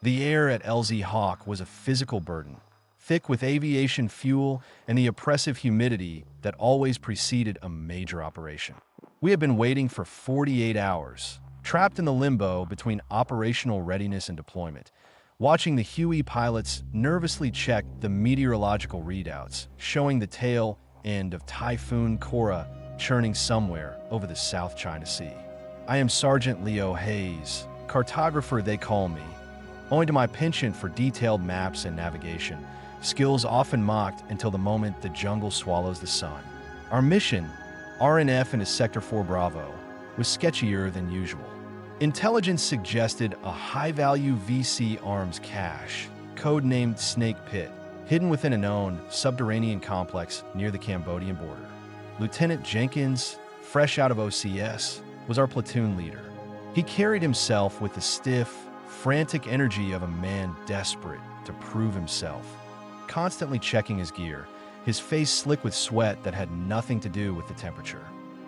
The air at LZ Hawk was a physical burden, thick with aviation fuel and the oppressive humidity that always preceded a major operation. We had been waiting for 48 hours, trapped in the limbo between operational readiness and deployment, watching the Huey pilots nervously check the meteorological readouts, showing the tail end of Typhoon Cora churning somewhere over the South China Sea. I am Sergeant Leo Hayes, cartographer they call me. Owing to my penchant for detailed maps and navigation, skills often mocked until the moment the jungle swallows the sun. Our mission, RNF into Sector 4 Bravo, was sketchier than usual. Intelligence suggested a high-value VC arms cache, codenamed Snake Pit, hidden within a known subterranean complex near the Cambodian border. Lieutenant Jenkins, fresh out of OCS, was our platoon leader. He carried himself with the stiff, frantic energy of a man desperate to prove himself, constantly checking his gear, his face slick with sweat that had nothing to do with the temperature.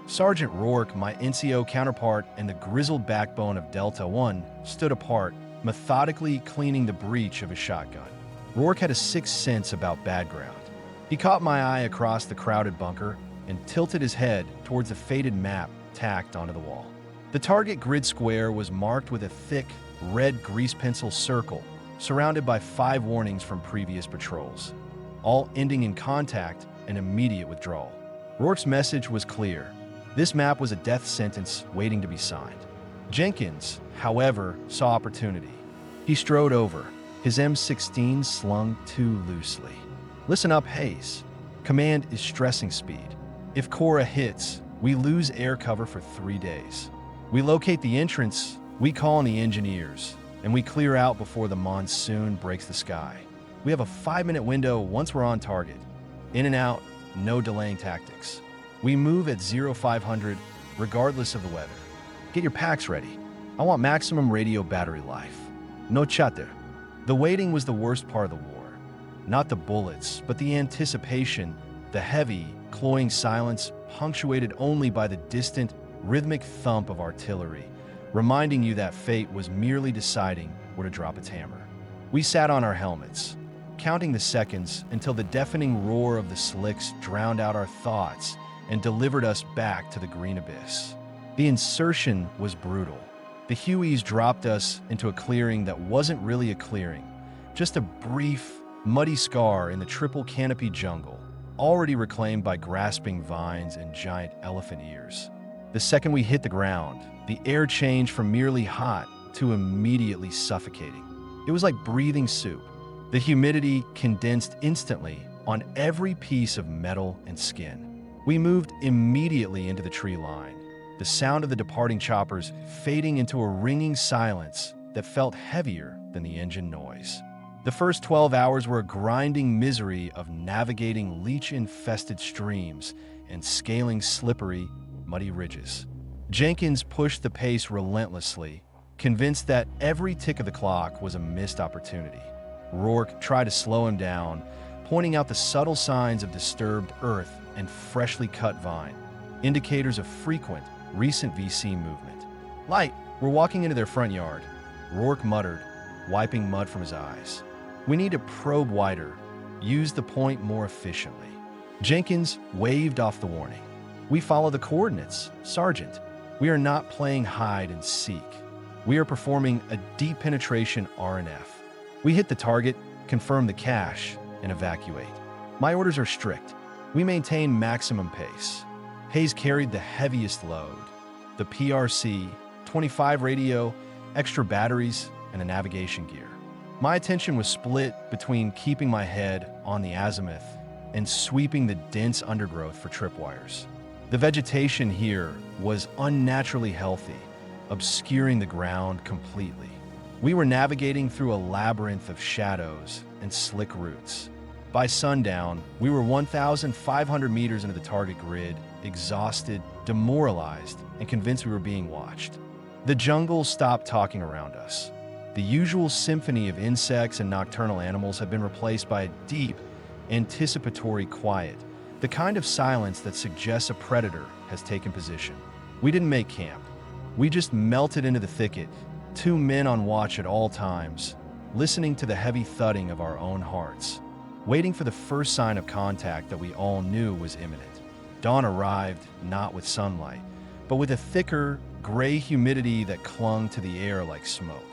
Sergeant Rourke, my NCO counterpart and the grizzled backbone of Delta One, stood apart, methodically cleaning the breech of his shotgun. Rourke had a sixth sense about bad ground. He caught my eye across the crowded bunker and tilted his head towards a faded map tacked onto the wall. The target grid square was marked with a thick, red grease pencil circle, surrounded by 5 warnings from previous patrols, all ending in contact and immediate withdrawal. Rourke's message was clear. This map was a death sentence waiting to be signed. Jenkins, however, saw opportunity. He strode over, his M16 slung too loosely. Listen up, Hayes. Command is stressing speed. If Cora hits, we lose air cover for 3 days. We locate the entrance, we call on the engineers, and we clear out before the monsoon breaks the sky. We have a 5-minute window once we're on target. In and out, no delaying tactics. We move at 0500 regardless of the weather. Get your packs ready. I want maximum radio battery life. No chatter. The waiting was the worst part of the war. Not the bullets, but the anticipation, the heavy, cloying silence punctuated only by the distant, rhythmic thump of artillery, reminding you that fate was merely deciding where to drop its hammer. We sat on our helmets, counting the seconds until the deafening roar of the slicks drowned out our thoughts and delivered us back to the green abyss. The insertion was brutal. The Hueys dropped us into a clearing that wasn't really a clearing, just a brief, muddy scar in the triple canopy jungle, already reclaimed by grasping vines and giant elephant ears. The second we hit the ground, the air changed from merely hot to immediately suffocating. It was like breathing soup. The humidity condensed instantly on every piece of metal and skin. We moved immediately into the tree line, the sound of the departing choppers fading into a ringing silence that felt heavier than the engine noise. The first 12 hours were a grinding misery of navigating leech-infested streams and scaling slippery, muddy ridges. Jenkins pushed the pace relentlessly, convinced that every tick of the clock was a missed opportunity. Rourke tried to slow him down, pointing out the subtle signs of disturbed earth and freshly cut vine, indicators of frequent, recent VC movement. Light, we're walking into their front yard, Rourke muttered, wiping mud from his eyes. We need to probe wider, use the point more efficiently. Jenkins waved off the warning. We follow the coordinates, Sergeant. We are not playing hide and seek. We are performing a deep penetration RNF. We hit the target, confirm the cache, and evacuate. My orders are strict. We maintain maximum pace. Hayes carried the heaviest load. The PRC, 25 radio, extra batteries, and the navigation gear. My attention was split between keeping my head on the azimuth and sweeping the dense undergrowth for tripwires. The vegetation here was unnaturally healthy, obscuring the ground completely. We were navigating through a labyrinth of shadows and slick roots. By sundown, we were 1,500 meters into the target grid, exhausted, demoralized, and convinced we were being watched. The jungle stopped talking around us. The usual symphony of insects and nocturnal animals had been replaced by a deep, anticipatory quiet, the kind of silence that suggests a predator has taken position. We didn't make camp. We just melted into the thicket, 2 men on watch at all times, listening to the heavy thudding of our own hearts, waiting for the first sign of contact that we all knew was imminent. Dawn arrived not with sunlight, but with a thicker, gray humidity that clung to the air like smoke.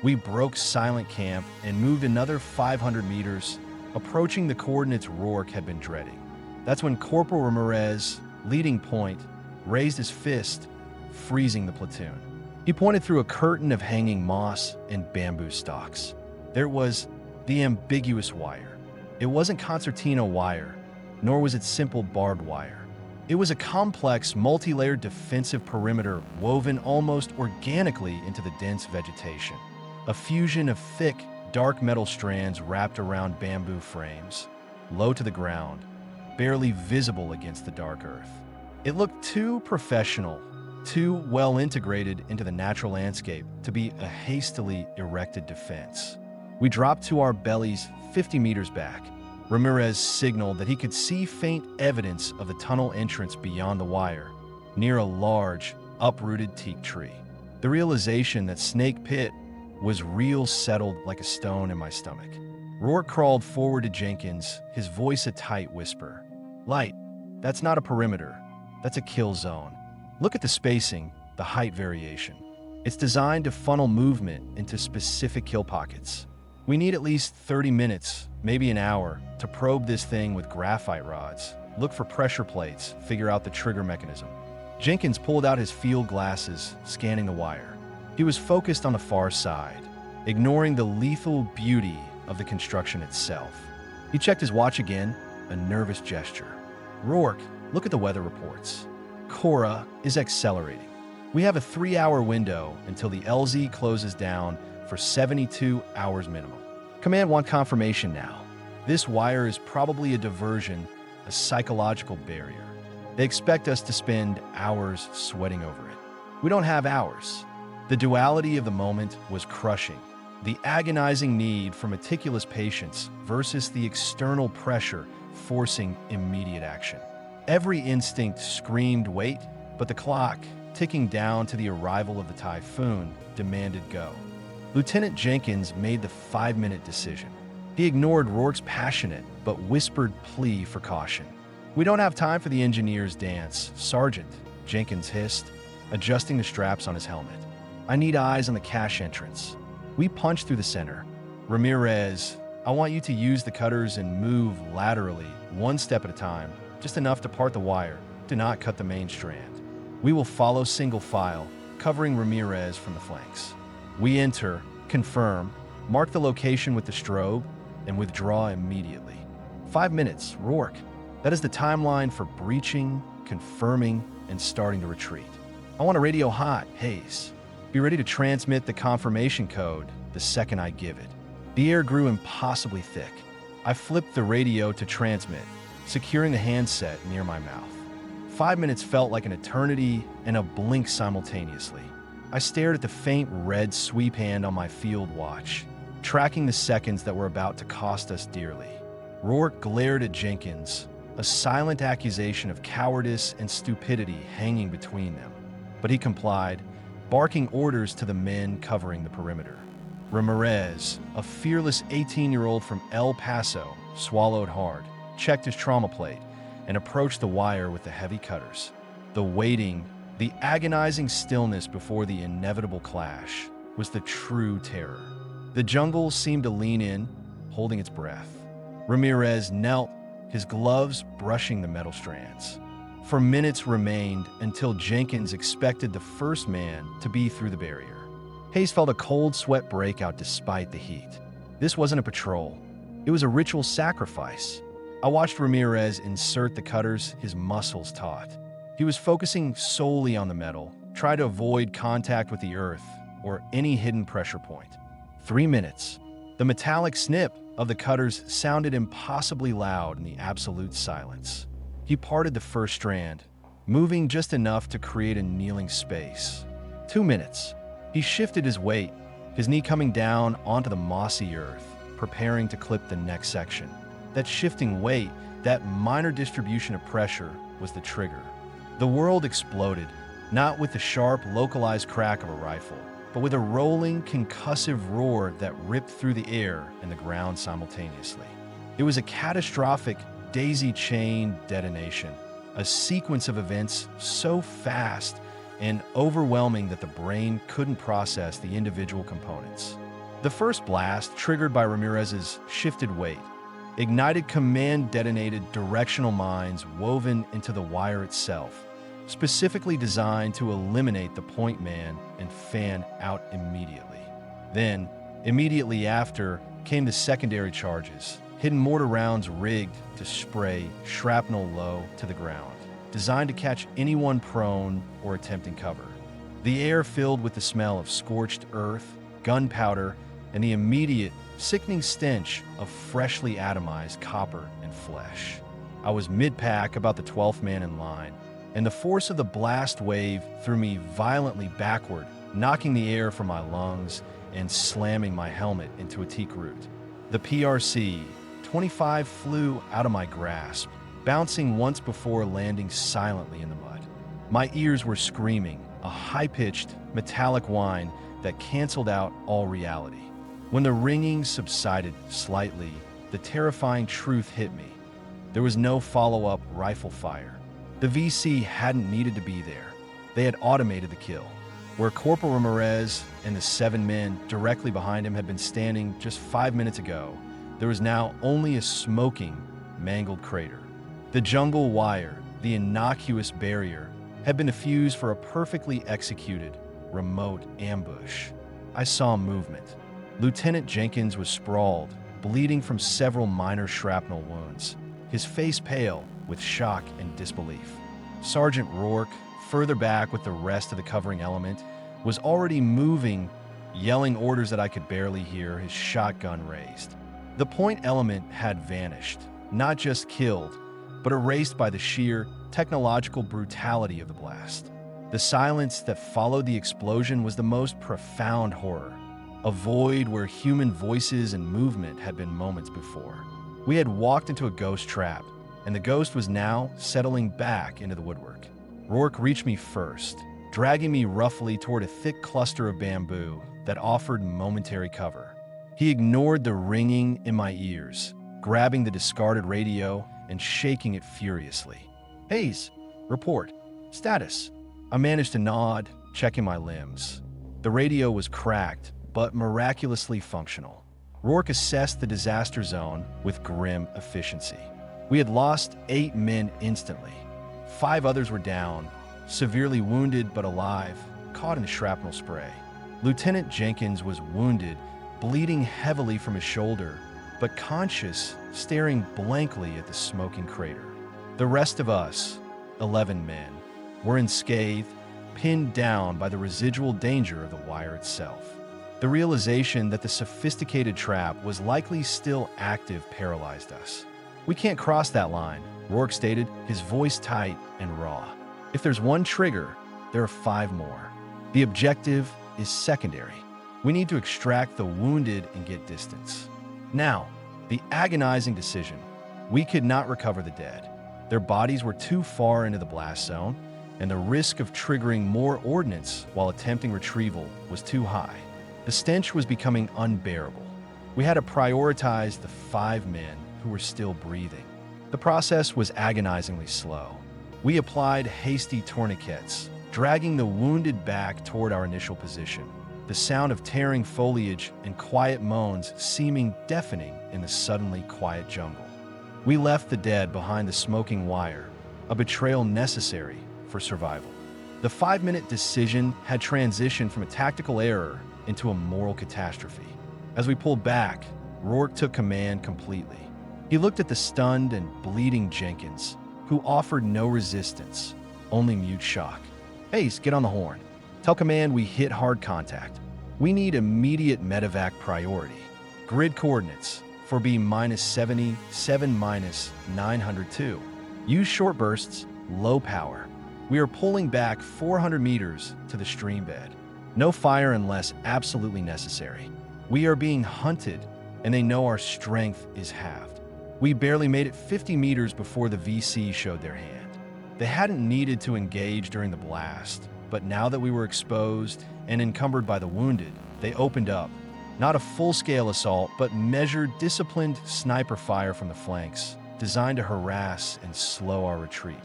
We broke silent camp and moved another 500 meters, approaching the coordinates Rourke had been dreading. That's when Corporal Ramirez, leading point, raised his fist, freezing the platoon. He pointed through a curtain of hanging moss and bamboo stalks. There was the ambiguous wire. It wasn't concertina wire, nor was it simple barbed wire. It was a complex, multi-layered defensive perimeter woven almost organically into the dense vegetation. A fusion of thick, dark metal strands wrapped around bamboo frames, low to the ground, barely visible against the dark earth. It looked too professional, too well integrated into the natural landscape to be a hastily erected defense. We dropped to our bellies 50 meters back. Ramirez signaled that he could see faint evidence of the tunnel entrance beyond the wire, near a large, uprooted teak tree. The realization that Snake Pit was real settled like a stone in my stomach. Rourke crawled forward to Jenkins, his voice a tight whisper. "Light, that's not a perimeter. That's a kill zone. Look at the spacing, the height variation. It's designed to funnel movement into specific kill pockets. We need at least 30 minutes, maybe an hour, to probe this thing with graphite rods, look for pressure plates, figure out the trigger mechanism." Jenkins pulled out his field glasses, scanning the wire. He was focused on the far side, ignoring the lethal beauty of the construction itself. He checked his watch again, a nervous gesture. "Rourke, look at the weather reports. Cora is accelerating. We have a 3-hour window until the LZ closes down for 72 hours minimum. Command want confirmation now. This wire is probably a diversion, a psychological barrier. They expect us to spend hours sweating over it. We don't have hours." The duality of the moment was crushing. The agonizing need for meticulous patience versus the external pressure forcing immediate action. Every instinct screamed wait, but the clock, ticking down to the arrival of the typhoon, demanded go. Lieutenant Jenkins made the 5-minute decision. He ignored Rourke's passionate but whispered plea for caution. "We don't have time for the engineer's dance, Sergeant," Jenkins hissed, adjusting the straps on his helmet. "I need eyes on the cache entrance." We punched through the center. "Ramirez, I want you to use the cutters and move laterally, one step at a time, just enough to part the wire. Do not cut the main strand. We will follow single file, covering Ramirez from the flanks. We enter, confirm, mark the location with the strobe, and withdraw immediately. 5 minutes, Rourke. That is the timeline for breaching, confirming, and starting to retreat. I want a radio hot, Hayes. Be ready to transmit the confirmation code the second I give it." The air grew impossibly thick. I flipped the radio to transmit, securing the handset near my mouth. 5 minutes felt like an eternity and a blink simultaneously. I stared at the faint red sweep hand on my field watch, tracking the seconds that were about to cost us dearly. Rourke glared at Jenkins, a silent accusation of cowardice and stupidity hanging between them. But he complied, barking orders to the men covering the perimeter. Ramirez, a fearless 18-year-old from El Paso, swallowed hard, checked his trauma plate, and approached the wire with the heavy cutters. The waiting, the agonizing stillness before the inevitable clash was the true terror. The jungle seemed to lean in, holding its breath. Ramirez knelt, his gloves brushing the metal strands. For minutes remained until Jenkins expected the first man to be through the barrier. Hayes felt a cold sweat break out despite the heat. This wasn't a patrol. It was a ritual sacrifice. I watched Ramirez insert the cutters, his muscles taut. He was focusing solely on the metal, trying to avoid contact with the earth or any hidden pressure point. 3 minutes. The metallic snip of the cutters sounded impossibly loud in the absolute silence. He parted the first strand, moving just enough to create a kneeling space. 2 minutes. He shifted his weight, his knee coming down onto the mossy earth, preparing to clip the next section. That shifting weight, that minor distribution of pressure, was the trigger. The world exploded, not with the sharp, localized crack of a rifle, but with a rolling, concussive roar that ripped through the air and the ground simultaneously. It was a catastrophic daisy chain detonation, a sequence of events so fast and overwhelming that the brain couldn't process the individual components. The first blast, triggered by Ramirez's shifted weight, ignited command-detonated directional mines woven into the wire itself, specifically designed to eliminate the point man and fan out immediately. Then, immediately after, came the secondary charges, hidden mortar rounds rigged to spray shrapnel low to the ground, designed to catch anyone prone or attempting cover. The air filled with the smell of scorched earth, gunpowder, and the immediate, sickening stench of freshly atomized copper and flesh. I was mid-pack, about the 12th man in line, and the force of the blast wave threw me violently backward, knocking the air from my lungs and slamming my helmet into a teak root. The PRC-25 flew out of my grasp, bouncing once before landing silently in the mud. My ears were screaming, a high-pitched, metallic whine that canceled out all reality. When the ringing subsided slightly, the terrifying truth hit me. There was no follow-up rifle fire. The VC hadn't needed to be there. They had automated the kill. Where Corporal Ramirez and the 7 men directly behind him had been standing just 5 minutes ago, there was now only a smoking, mangled crater. The jungle wire, the innocuous barrier, had been diffused for a perfectly executed, remote ambush. I saw movement. Lieutenant Jenkins was sprawled, bleeding from several minor shrapnel wounds, his face pale with shock and disbelief. Sergeant Rourke, further back with the rest of the covering element, was already moving, yelling orders that I could barely hear, his shotgun raised. The point element had vanished, not just killed, but erased by the sheer technological brutality of the blast. The silence that followed the explosion was the most profound horror, a void where human voices and movement had been moments before. We had walked into a ghost trap, and the ghost was now settling back into the woodwork. Rourke reached me first, dragging me roughly toward a thick cluster of bamboo that offered momentary cover. He ignored the ringing in my ears, grabbing the discarded radio and shaking it furiously. "Hayes, report. Status." I managed to nod, checking my limbs. The radio was cracked, but miraculously functional. Rourke assessed the disaster zone with grim efficiency. We had lost 8 men instantly. 5 others were down, severely wounded but alive, caught in the shrapnel spray. Lieutenant Jenkins was wounded, bleeding heavily from his shoulder, but conscious, staring blankly at the smoking crater. The rest of us, 11 men, were unscathed, pinned down by the residual danger of the wire itself. The realization that the sophisticated trap was likely still active paralyzed us. "We can't cross that line," Rourke stated, his voice tight and raw. "If there's one trigger, there are 5 more. The objective is secondary. We need to extract the wounded and get distance." Now, the agonizing decision. We could not recover the dead. Their bodies were too far into the blast zone, and the risk of triggering more ordnance while attempting retrieval was too high. The stench was becoming unbearable. We had to prioritize the 5 men who were still breathing. The process was agonizingly slow. We applied hasty tourniquets, dragging the wounded back toward our initial position, the sound of tearing foliage and quiet moans seeming deafening in the suddenly quiet jungle. We left the dead behind the smoking wire, a betrayal necessary for survival. The 5-minute decision had transitioned from a tactical error into a moral catastrophe. As we pulled back, Rourke took command completely. He looked at the stunned and bleeding Jenkins, who offered no resistance, only mute shock. "Hayes, get on the horn. Tell command we hit hard contact. We need immediate medevac priority. Grid coordinates for B-70, 7-902. Use short bursts, low power. We are pulling back 400 meters to the stream bed. No fire unless absolutely necessary. We are being hunted, and they know our strength is halved." We barely made it 50 meters before the VC showed their hand. They hadn't needed to engage during the blast, but now that we were exposed, and encumbered by the wounded, they opened up. Not a full-scale assault, but measured, disciplined sniper fire from the flanks, designed to harass and slow our retreat,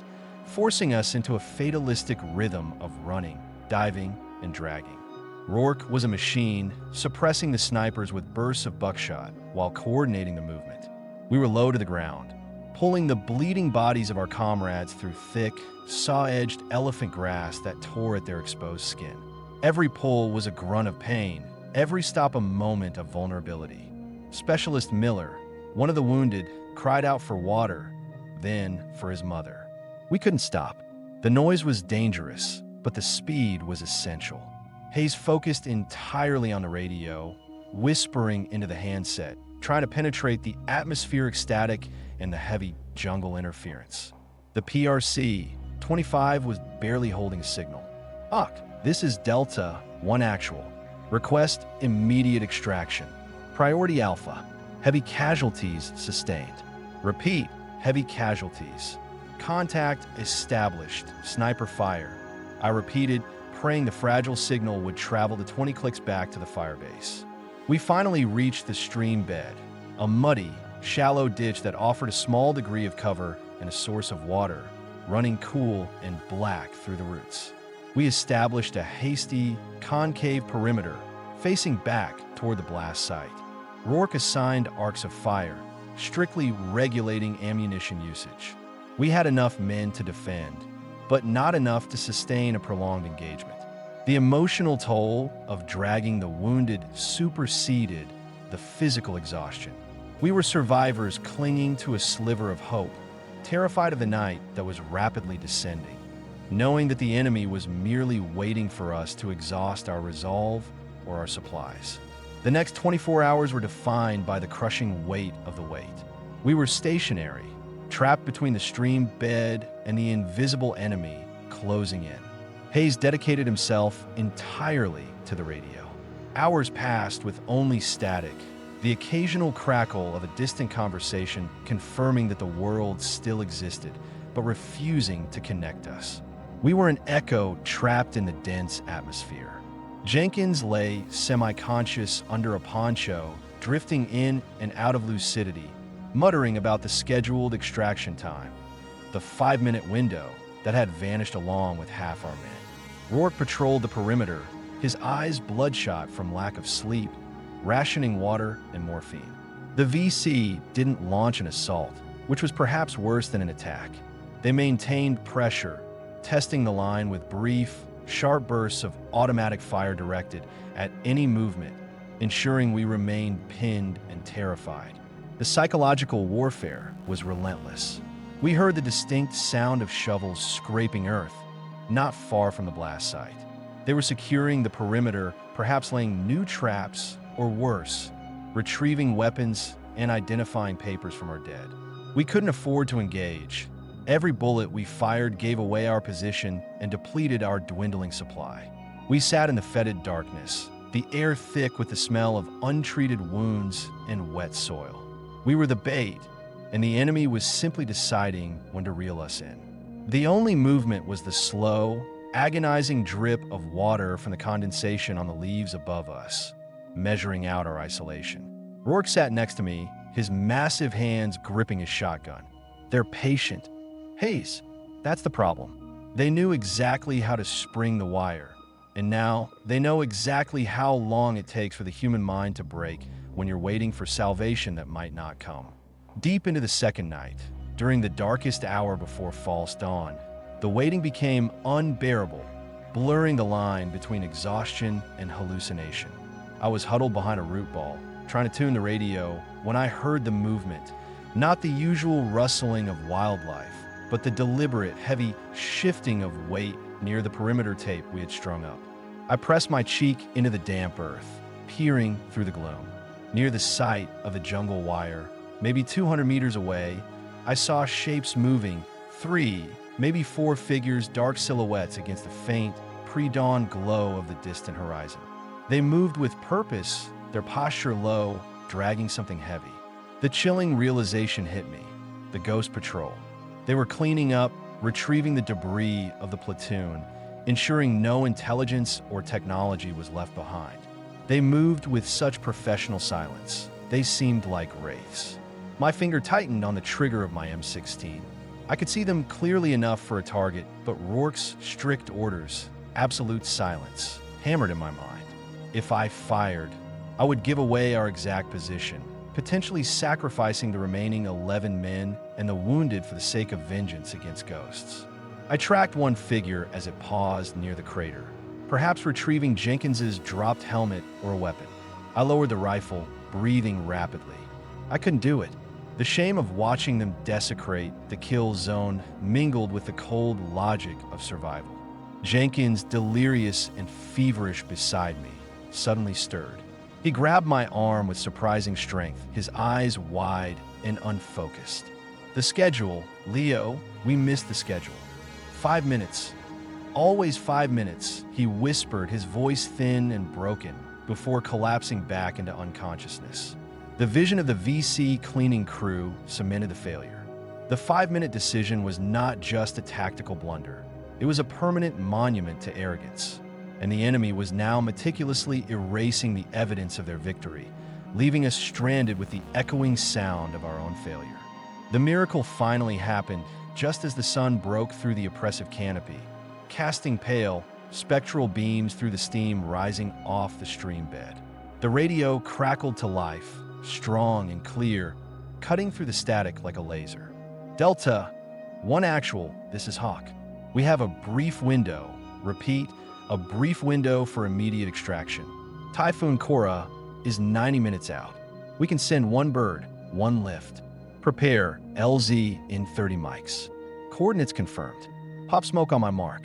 forcing us into a fatalistic rhythm of running, diving, and dragging. Rourke was a machine, suppressing the snipers with bursts of buckshot while coordinating the movement. We were low to the ground, pulling the bleeding bodies of our comrades through thick, saw-edged elephant grass that tore at their exposed skin. Every pull was a grunt of pain, every stop a moment of vulnerability. Specialist Miller, one of the wounded, cried out for water, then for his mother. We couldn't stop. The noise was dangerous, but the speed was essential. Hayes focused entirely on the radio, whispering into the handset, trying to penetrate the atmospheric static and the heavy jungle interference. The PRC-25 was barely holding a signal. This is Delta 1 Actual. Request immediate extraction. Priority Alpha. Heavy casualties sustained. Repeat, heavy casualties. Contact established. Sniper fire. I repeated, praying the fragile signal would travel the 20 clicks back to the firebase. We finally reached the stream bed, a muddy, shallow ditch that offered a small degree of cover and a source of water, running cool and black through the roots. We established a hasty, concave perimeter, facing back toward the blast site. Rourke assigned arcs of fire, strictly regulating ammunition usage. We had enough men to defend, but not enough to sustain a prolonged engagement. The emotional toll of dragging the wounded superseded the physical exhaustion. We were survivors clinging to a sliver of hope, terrified of the night that was rapidly descending, knowing that the enemy was merely waiting for us to exhaust our resolve or our supplies. The next 24 hours were defined by the crushing weight of the weight. We were stationary, trapped between the stream bed and the invisible enemy closing in. Hayes dedicated himself entirely to the radio. Hours passed with only static, the occasional crackle of a distant conversation confirming that the world still existed, but refusing to connect us. We were an echo trapped in the dense atmosphere. Jenkins lay semi-conscious under a poncho, drifting in and out of lucidity, muttering about the scheduled extraction time, the 5-minute window that had vanished along with half our men. Rourke patrolled the perimeter, his eyes bloodshot from lack of sleep, rationing water and morphine. The VC didn't launch an assault, which was perhaps worse than an attack. They maintained pressure, testing the line with brief, sharp bursts of automatic fire directed at any movement, ensuring we remained pinned and terrified. The psychological warfare was relentless. We heard the distinct sound of shovels scraping earth, not far from the blast site. They were securing the perimeter, perhaps laying new traps, or worse, retrieving weapons and identifying papers from our dead. We couldn't afford to engage. Every bullet we fired gave away our position and depleted our dwindling supply. We sat in the fetid darkness, the air thick with the smell of untreated wounds and wet soil. We were the bait, and the enemy was simply deciding when to reel us in. The only movement was the slow, agonizing drip of water from the condensation on the leaves above us, measuring out our isolation. Rourke sat next to me, his massive hands gripping his shotgun. They're patient. Hayes, that's the problem. They knew exactly how to spring the wire, and now they know exactly how long it takes for the human mind to break when you're waiting for salvation that might not come. Deep into the second night, during the darkest hour before false dawn, the waiting became unbearable, blurring the line between exhaustion and hallucination. I was huddled behind a root ball, trying to tune the radio, when I heard the movement, not the usual rustling of wildlife, but the deliberate, heavy shifting of weight near the perimeter tape we had strung up. I pressed my cheek into the damp earth, peering through the gloom. Near the site of the jungle wire, maybe 200 meters away, I saw shapes moving, 3, maybe 4 figures, dark silhouettes against the faint, pre-dawn glow of the distant horizon. They moved with purpose, their posture low, dragging something heavy. The chilling realization hit me. The Ghost Patrol. They were cleaning up, retrieving the debris of the platoon, ensuring no intelligence or technology was left behind. They moved with such professional silence. They seemed like wraiths. My finger tightened on the trigger of my M16. I could see them clearly enough for a target, but Rourke's strict orders, absolute silence, hammered in my mind. If I fired, I would give away our exact position, potentially sacrificing the remaining 11 men and the wounded for the sake of vengeance against ghosts. I tracked one figure as it paused near the crater, perhaps retrieving Jenkins's dropped helmet or a weapon. I lowered the rifle, breathing rapidly. I couldn't do it. The shame of watching them desecrate the kill zone mingled with the cold logic of survival. Jenkins, delirious and feverish beside me, suddenly stirred. He grabbed my arm with surprising strength, his eyes wide and unfocused. The schedule, Leo, we missed the schedule. 5 minutes. Always 5 minutes, he whispered, his voice thin and broken, before collapsing back into unconsciousness. The vision of the VC cleaning crew cemented the failure. The 5-minute decision was not just a tactical blunder. It was a permanent monument to arrogance. And the enemy was now meticulously erasing the evidence of their victory, leaving us stranded with the echoing sound of our own failure. The miracle finally happened just as the sun broke through the oppressive canopy, casting pale, spectral beams through the steam rising off the stream bed. The radio crackled to life, strong and clear, cutting through the static like a laser. Delta, 1 actual, this is Hawk. We have a brief window, repeat, a brief window for immediate extraction. Typhoon Cora is 90 minutes out. We can send 1 bird, 1 lift. Prepare, LZ in 30 mics. Coordinates confirmed. Pop smoke on my mark.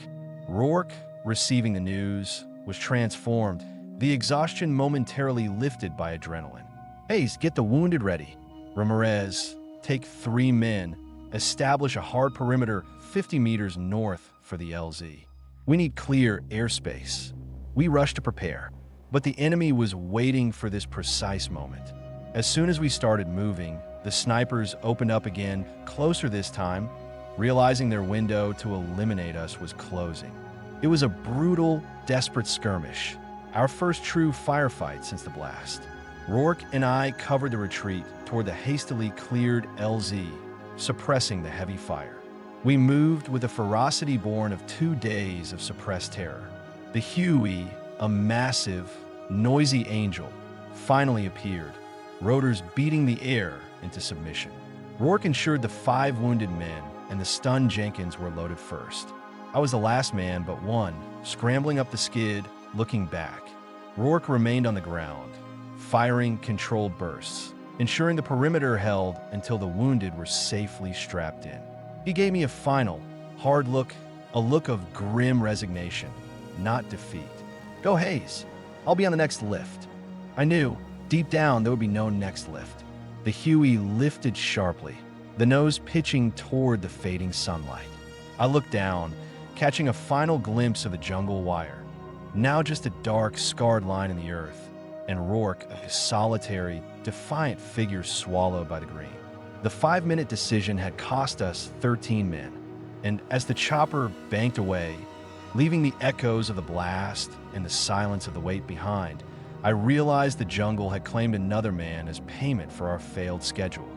Rourke, receiving the news, was transformed, the exhaustion momentarily lifted by adrenaline. Hayes, get the wounded ready. Ramirez, take 3 men, establish a hard perimeter 50 meters north for the LZ. We need clear airspace. We rushed to prepare, but the enemy was waiting for this precise moment. As soon as we started moving, the snipers opened up again, closer this time, realizing their window to eliminate us was closing. It was a brutal, desperate skirmish, our first true firefight since the blast. Rourke and I covered the retreat toward the hastily cleared LZ, suppressing the heavy fire. We moved with a ferocity born of 2 days of suppressed terror. The Huey, a massive, noisy angel, finally appeared, rotors beating the air into submission. Rourke ensured the 5 wounded men and the stunned Jenkins were loaded first. I was the last man but one, scrambling up the skid, looking back. Rourke remained on the ground, firing controlled bursts, ensuring the perimeter held until the wounded were safely strapped in. He gave me a final, hard look, a look of grim resignation, not defeat. Go Hayes, I'll be on the next lift. I knew, deep down, there would be no next lift. The Huey lifted sharply, the nose pitching toward the fading sunlight. I looked down, catching a final glimpse of the jungle wire, now just a dark, scarred line in the earth, and Rourke, a solitary, defiant figure swallowed by the green. The 5-minute decision had cost us 13 men, and as the chopper banked away, leaving the echoes of the blast and the silence of the wait behind, I realized the jungle had claimed another man as payment for our failed schedule.